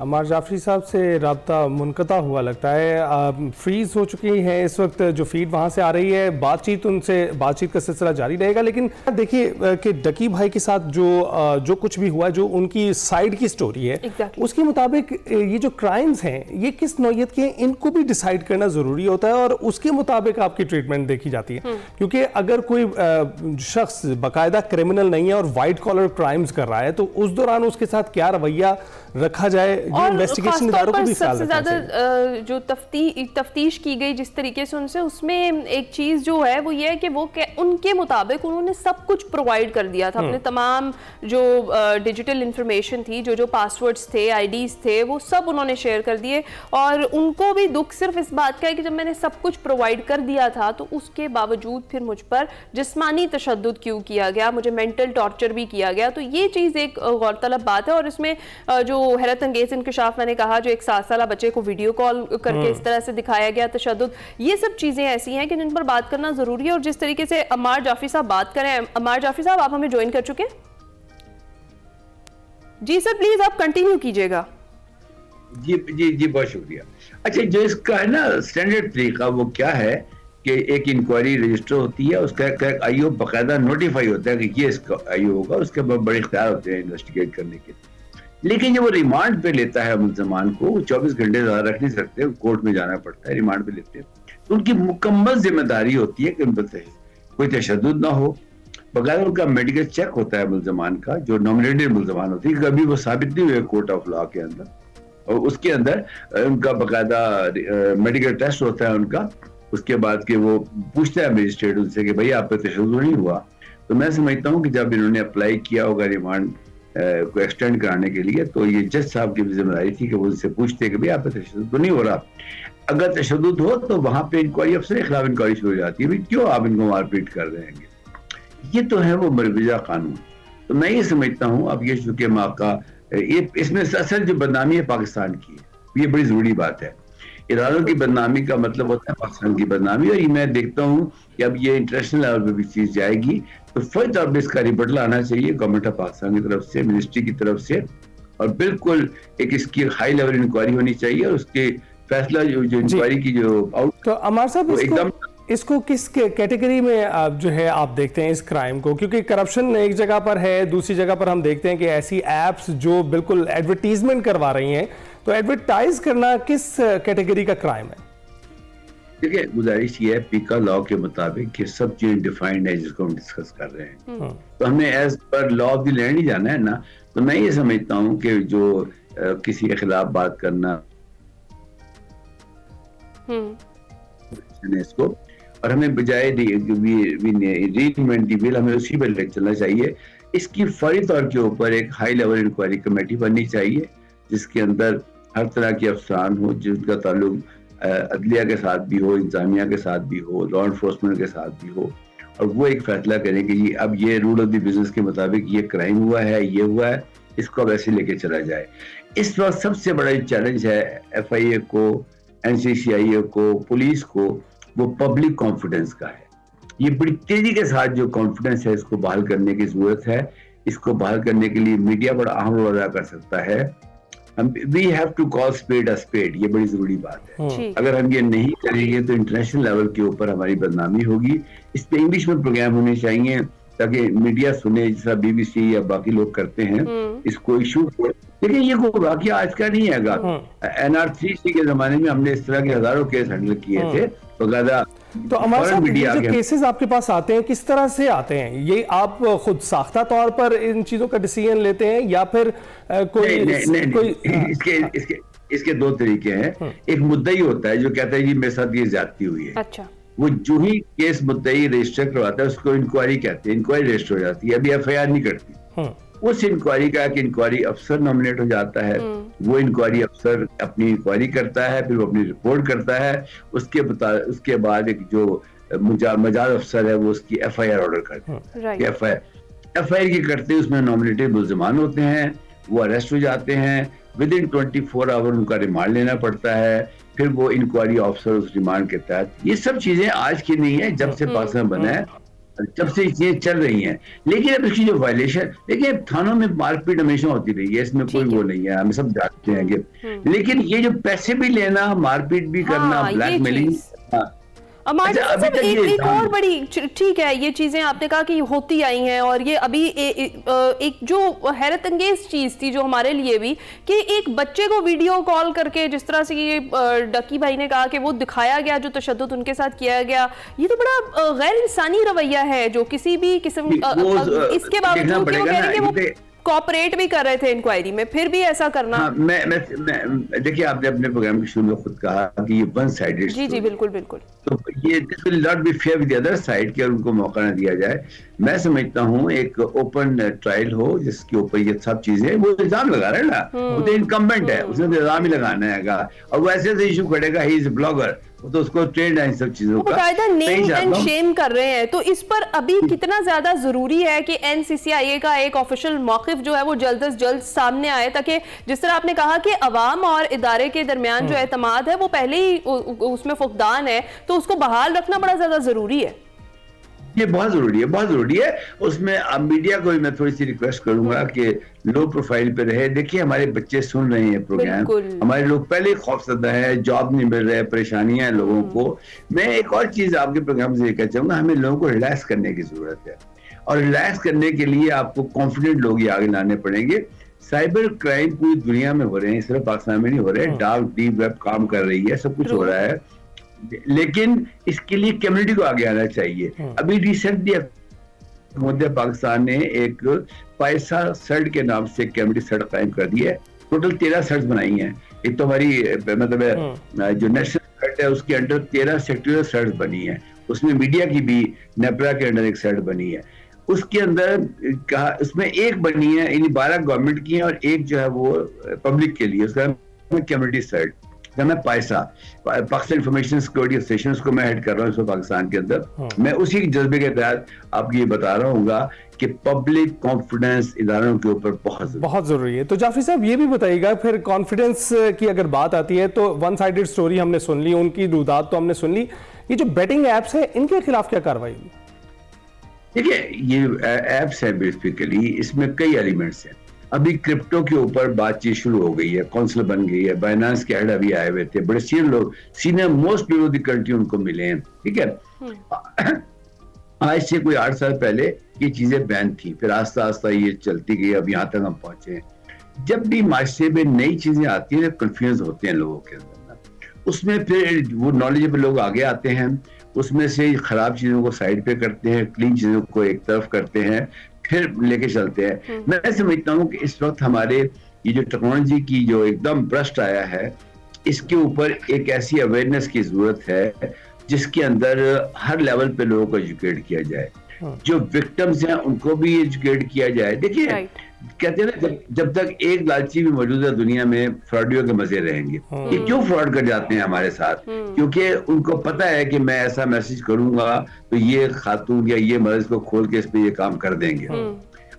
عمار جعفری صاحب سے رابطہ منقطع ہوا لگتا ہے، فریز ہو چکی ہے اس وقت جو فیڈ وہاں سے آ رہی ہے، ان سے بات چیت کا سلسلہ جاری رہے گا، لیکن دیکھیے کہ ڈکی بھائی کے ساتھ جو کچھ بھی ہوا، جو ان کی سائیڈ کی سٹوری ہے اس کے مطابق یہ جو کرائمز ہیں یہ کس نوعیت کے ہیں ان کو بھی ڈیسائیڈ کرنا ضروری ہوتا ہے اور اس کے مطابق آپ کی ٹریٹمنٹ دیکھی جاتی ہے، کیونکہ اگر کوئی شخص باقاعدہ کرمنل نہیں ہے اور وائٹ کالر کرائمز کر رہا ہے تو اس دوران اس کے ساتھ کیا رویہ رکھا جائے، اور خاص طور پر سب سے زیادہ جو تفتیش کی گئی جس طریقے سے ان سے، اس میں ایک چیز جو ہے وہ یہ ہے کہ وہ ان کے مطابق انہوں نے سب کچھ پرووائڈ کر دیا تھا، اپنے تمام جو ڈیجیٹل انفارمیشن تھی، جو پاس ورڈز تھے، آئی ڈیز تھے، وہ سب انہوں نے شیئر کر دیے، اور ان کو بھی دکھ صرف اس بات کا ہے کہ جب میں نے سب کچھ پرووائڈ کر دیا تھا تو اس کے باوجود پھر مجھ پر جسمانی تشدد کیوں کیا گیا، مجھے مینٹل ٹارچر بھی کیا گیا۔ تو یہ چیز ایک غور طلب بات ہے، اور اس میں جو حیرت انگیز انکشاف میں نے کہا، جو ایک 7 سالہ بچے کو ویڈیو کال کر کے اس طرح سے دکھایا گیا تشدد، یہ سب چیزیں ایسی ہیں کہ جن پر بات کرنا ضروری ہے۔ اور جس طریقے سے عمار جعفری صاحب بات کریں، عمار جعفری صاحب آپ ہمیں جوائن کر چکے ہیں؟ جی سر پلیز آپ کنٹینیو کیجئے گا۔ جی بہت شکریہ۔ اچھا، جو اس کا ہے نا سٹینڈرڈ طریقہ وہ کیا ہے کہ ایک انکوائری رجسٹر ہوتی ہے، اس کا ایک آئی او باقاعدہ نوٹیفائی ہوتا ہے کہ یہ اس کا آئی او ہوگا، اس کے بعد بڑے اختیار ہوتے ہیں انویسٹیگیٹ کرنے کے۔ لیکن جب وہ ریمانڈ پہ لیتا ہے ملزمان کو، 24 گھنٹے زیادہ رکھ نہیں سکتے، کورٹ میں جانا پڑتا ہے، ریمانڈ پہ لیتے ہیں، تو ان کی مکمل ذمہ داری ہوتی ہے کہ ان پر کوئی تشدد نہ ہو، بغیر ان کا میڈیکل چیک ہوتا ہے ملزمان کا، جو نامنیٹڈ ملزمان ہوتی ہے، کبھی وہ ثابت نہیں ہوئے کورٹ آف لاء کے اندر، اور اس کے اندر ان کا باقاعدہ میڈیکل ٹیسٹ ہوتا ہے ان کا، اس کے بعد کہ وہ پوچھتا ہے مجسٹریٹ ان سے کہ بھائی آپ پہ تشدد نہیں ہوا۔ تو میں سمجھتا ہوں کہ جب انہوں نے اپلائی کیا ہوگا ریمانڈ کو ایکسٹینڈ کرانے کے لیے، تو یہ جج صاحب کی ذمہ داری تھی کہ وہ ان سے پوچھتے کہ بھائی آپ پہ تشدد تو نہیں ہو رہا، اگر تشدد ہو تو وہاں پہ انکوائری افسر کے خلاف انکوائری شروع ہو جاتی ہے، بھائی کیوں آپ ان کو مار پیٹ کر رہے ہیں۔ یہ تو ہے وہ مروجہ قانون۔ تو میں یہ سمجھتا ہوں اب یہ چونکہ موقع اس میں اصل جو بدنامی ہے پاکستان کی ہے، یہ بڑی ضروری بات ہے۔ اداروں کی بدنامی کا مطلب ہوتا ہے پاکستان کی بدنامی، اور یہ میں دیکھتا ہوں کہ اب یہ انٹرنیشنل لیول پہ بھی چیز جائے گی تو فوری طور پہ اس کا ریبٹل آنا چاہیے گورنمنٹ آف پاکستان کی طرف سے، منسٹری کی طرف سے، اور بالکل ایک اس کی ہائی لیول انکوائری ہونی چاہیے، اور اس کے فیصلہ جو انکوائری کی جو تو عمار صاحب اس کو کس کیٹیگری میں جو ہے آپ دیکھتے ہیں اس کرائم کو؟ کیونکہ کرپشن ایک جگہ پر ہے، دوسری جگہ پر ہم دیکھتے ہیں کہ ایسی ایپس جو بالکل ایڈورٹیزمنٹ کروا رہی ہیں، تو ایڈورٹائز کرنا کس کیٹیگری کا کرائم ہے؟ دیکھیں، گزارش یہ ہے پیکا لاء کے مطابق کہ سب چیزیں ڈیفائنڈ ہے جس کو ہم ڈسکس کر رہے ہیں، تو ہمیں as per law of the land ہی جانا ہے نا۔ تو میں یہ سمجھتا ہوں کہ جو کسی کے خلاف بات کرنا اس کو، اور ہمیں بجائے ہمیں اسی پر لے چلنا چاہیے۔ اس کی فوری طور کے اوپر ایک ہائی لیول انکوائری کمیٹی بننی چاہیے، جس کے اندر ہر طرح کے افسران ہو، جن کا تعلق عدلیہ کے ساتھ بھی ہو، انتظامیہ کے ساتھ بھی ہو، لا انفورسمنٹ کے ساتھ بھی ہو، اور وہ ایک فیصلہ کریں کہ جی اب یہ رول آف دی بزنس کے مطابق یہ کرائم ہوا ہے، یہ ہوا ہے، اس کو اب ایسے لے کے چلا جائے۔ اس وقت سب سے بڑا چیلنج ہے ایف آئی اے کو، این سی سی آئی اے کو، پولیس کو، وہ پبلک کانفیڈنس کا ہے۔ یہ بڑی تیزی کے ساتھ جو کانفیڈنس ہے اس کو بحال کرنے کی ضرورت ہے۔ اس کو بحال کرنے کے لیے میڈیا بڑا اہم رول ادا کر سکتا ہے۔ we have to call spade a spade، یہ بڑی ضروری بات ہے۔ اگر ہم یہ نہیں کریں گے تو انٹرنیشنل لیول کے اوپر ہماری بدنامی ہوگی۔ اس پہ انگلش میں پروگرام ہونے چاہیے تاکہ میڈیا سنے، جیسا بی بی سی یا باقی لوگ کرتے ہیں اس کو ایشو کو۔ لیکن یہ کوئی واقعہ آج کا نہیں ہے گا، NR3C کے زمانے میں ہم نے اس طرح کے ہزاروں کیس ہینڈل کیے تھے بغیر۔ تو عمار صاحب یہ جو کیسز آپ کے پاس آتے ہیں کس طرح سے آتے ہیں؟ یہ آپ خود ساختہ طور پر ان چیزوں کا ڈیسیژن لیتے ہیں یا پھر کوئی؟ اس کے دو طریقے ہیں۔ ایک مدعی ہوتا ہے جو کہتا ہے جی میرے ساتھ یہ زیادتی ہوئی ہے، وہ جو ہی کیس مدعی رجسٹر کرواتا ہے اس کو انکوائری کہتے ہیں، انکوائری رجسٹر ہو جاتی ہے، ابھی ایف آئی آر نہیں کرتی۔ اس انکوائری کا ایک انکوائری افسر نامنیٹ ہو جاتا ہے، وہ انکوائری افسر اپنی انکوائری کرتا ہے، پھر وہ اپنی رپورٹ کرتا ہے، اس کے بعد ایک جو مجاز افسر ہے وہ اس کی ایف آئی آر آرڈر کرتا ہے۔ ایف آئی آر کی کرتے اس میں نامنیٹڈ ملزمان ہوتے ہیں، وہ اریسٹ ہو جاتے ہیں، ود ان 24 آور ان کا ریمانڈ لینا پڑتا ہے، پھر وہ انکوائری آفیسر اس ریمانڈ کے تحت۔ یہ سب چیزیں آج کی نہیں ہے، جب سے پاکستان بنا ہے جب سے چیزیں چل رہی ہیں. لیکن اب اس کی جو وائلیشن، دیکھیں تھانوں میں مار پیٹ ہمیشہ ہوتی رہی ہے، اس میں کوئی وہ نہیں ہے، ہم سب جانتے ہیں کہ، لیکن یہ جو پیسے بھی لینا، مار پیٹ بھی کرنا، بلیک میلنگ. ایک اور بڑی ٹھیک ہے، یہ چیزیں آپ نے کہا کہ ہوتی آئی ہیں، اور یہ ابھی ایک جو حیرت انگیز چیز تھی جو ہمارے لیے بھی، کہ ایک بچے کو ویڈیو کال کر کے جس طرح سے یہ ڈکی بھائی نے کہا کہ وہ دکھایا گیا، جو تشدد ان کے ساتھ کیا گیا، یہ تو بڑا غیر انسانی رویہ ہے جو کسی بھی قسم، اس کے باوجود کہ وہ کہہ رہے ہیں کہ وہ کوپریٹ بھی کر رہے تھے انکوائری میں، پھر بھی ایسا کرنا. دیکھیے آپ نے اپنے پروگرام کے شروع میں خود کہا کہ یہ ون سائیڈڈ. جی بالکل بالکل. تو یہ this will not be fair with the other side کہ ان کو موقع نہ دیا جائے. میں سمجھتا ہوں ایک اوپن ٹرائل ہو جس کے اوپر یہ سب چیزیں، وہ الزام لگا رہا ہے نا، وہ تو انکمبنٹ ہے، اس نے تو الزام ہی لگانا ہے گا، اور وہ ایسے ایسے ایشو کرے گا، ہی از اے بلاگر، وہ تو اس کو ٹرینڈ ہے ان سب چیزوں کا. باقاعدہ نیم اینڈ شیم کر رہے ہیں. تو اس پر ابھی کتنا زیادہ ضروری ہے کہ این سی سی آئی اے کا ایک آفیشل موقف جو ہے وہ جلد از جلد سامنے آئے، تاکہ جس طرح آپ نے کہا کہ عوام اور ادارے کے درمیان جو اعتماد ہے وہ پہلے ہی اس میں فقدان ہے، تو اس کو بحال رکھنا بڑا زیادہ ضروری ہے. یہ بہت ضروری ہے، بہت ضروری ہے. اس میں میڈیا کو بھی میں تھوڑی سی ریکویسٹ کروں گا کہ لو پروفائل پہ رہے. دیکھیے ہمارے بچے سن رہے ہیں پروگرام، ہمارے لوگ پہلے خوف زدہ ہیں، جاب نہیں مل رہے، پریشانیاں ہیں لوگوں کو. میں ایک اور چیز آپ کے پروگرام سے یہ کہنا چاہوں گا، ہمیں لوگوں کو ریلیکس کرنے کی ضرورت ہے، اور ریلیکس کرنے کے لیے آپ کو کانفیڈنٹ لوگ ہی آگے لانے پڑیں گے. سائبر کرائم پوری دنیا میں ہو رہے ہیں، صرف پاکستان میں نہیں ہو رہے. ڈارک ڈیپ ویب کام کر رہی ہے، سب کچھ ہو رہا ہے، لیکن اس کے لیے کمیونٹی کو آگے آنا چاہیے. ابھی ریسنٹلی مدد پاکستان نے ایک پیسہ سرڈ کے نام سے کمیونٹی سرڈ قائم کر دی ہے. ٹوٹل 13 سرڈ بنائی ہیں. ایک تو ہماری مطلب جو نیشنل سرڈ ہے اس کے انڈر 13 سیکٹریل سرڈ بنی ہے. اس میں میڈیا کی بھی نیپرا کے انڈر ایک سرڈ بنی ہے. اس کے اندر کہا، اس میں ایک بنی ہے، یعنی 12 گورنمنٹ کی ہیں اور ایک جو ہے وہ پبلک کے لیے، اس کا کمیونٹی سرڈ میں پیسہ پاکستان انفارمیشن سیکورٹی اسٹیشن کو میں ہیڈ کر رہا ہوں اس وقت پاکستان کے اندر. میں اسی جذبے کے تحت آپ کو یہ بتا رہا ہوں گا کہ پبلک کانفیڈنس اداروں کے اوپر بہت ضروری ہے. تو جعفری صاحب یہ بھی بتائیے گا، پھر کانفیڈنس کی اگر بات آتی ہے تو ون سائیڈڈ سٹوری ہم نے سن لی، ان کی رودات تو ہم نے سن لی، یہ جو بیٹنگ ایپس ہیں ان کے خلاف کیا کارروائی ہوئی؟ دیکھیے یہ ایپس ہیں بیسیکلی، اس میں کئی ایلیمنٹس ہیں. ابھی کرپٹو کے اوپر بات چیت شروع ہو گئی ہے، کونسل بن گئی ہے، بائنانس کے ہیڈ ابھی آئے ہوئے تھے، بڑے سینئر لوگ، senior most people of the country in کو ملے ہیں. ٹھیک ہے، آج سے کوئی 8 سال پہلے یہ چیزیں بین تھیں، پھر آہستہ آہستہ یہ چلتی گئی، اب یہاں تک ہم پہنچے ہیں. جب بھی معاشرے میں نئی چیزیں آتی ہیں کنفیوز ہوتے ہیں لوگوں کے اندر، اس میں پھر وہ نالجیبل لوگ آگے آتے ہیں، اس میں سے خراب چیزوں کو سائڈ پہ کرتے ہیں، کلین چیزوں کو ایک طرف کرتے ہیں، پھر لے کے چلتے ہیں. میں سمجھتا ہوں کہ اس وقت ہمارے یہ جو ٹیکنالوجی کی جو ایک دم برسٹ آیا ہے، اس کے اوپر ایک ایسی اویئرنیس کی ضرورت ہے جس کے اندر ہر لیول پہ لوگوں کو ایجوکیٹ کیا جائے. جو وکٹمز ہیں ان کو بھی ایجوکیٹ کیا جائے. دیکھیے کہتے ہیں نا، جب تک ایک لالچی بھی موجود ہے دنیا میں، فراڈیوں کے مزے رہیں گے. یہ کیوں فراڈ کر جاتے ہیں ہمارے ساتھ؟ کیونکہ ان کو پتا ہے کہ میں ایسا میسج کروں گا تو یہ خاتون یا یہ مرض کو کھول کے اس پہ یہ کام کر دیں گے.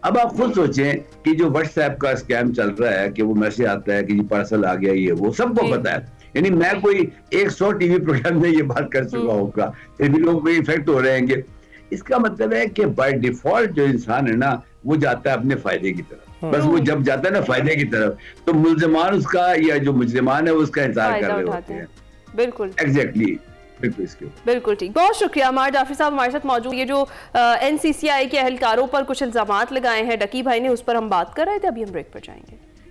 اب آپ خود سوچیں کہ جو واٹس ایپ کا اسکیم چل رہا ہے، کہ وہ میسج آتا ہے کہ یہ پارسل آ گیا، یہ وہ سب کو پتا ہے. یعنی میں کوئی 100 ٹی وی پروگرام میں یہ بات کر چکا ہوگا، پھر بھی لوگ افیکٹ ہو رہے ہیں. اس کا مطلب ہے کہ بائی ڈیفالٹ جو انسان ہے نا، وہ جاتا ہے اپنے فائدے کی طرف. بس وہ جب جاتا ہے نا فائدے کی طرف، تو ملزمان اس کا یا جو مجرمان ہے اس کا انتظار کر رہے ہوتے ہیں. بالکل ایگزیکٹلی. بالکل ٹھیک. بہت شکریہ عمار جعفری صاحب ہمارے ساتھ موجود. یہ جو این سی سی آئی کے اہلکاروں پر کچھ الزامات لگائے ہیں ڈکی بھائی نے، اس پر ہم بات کر رہے تھے. ابھی ہم بریک پر جائیں گے.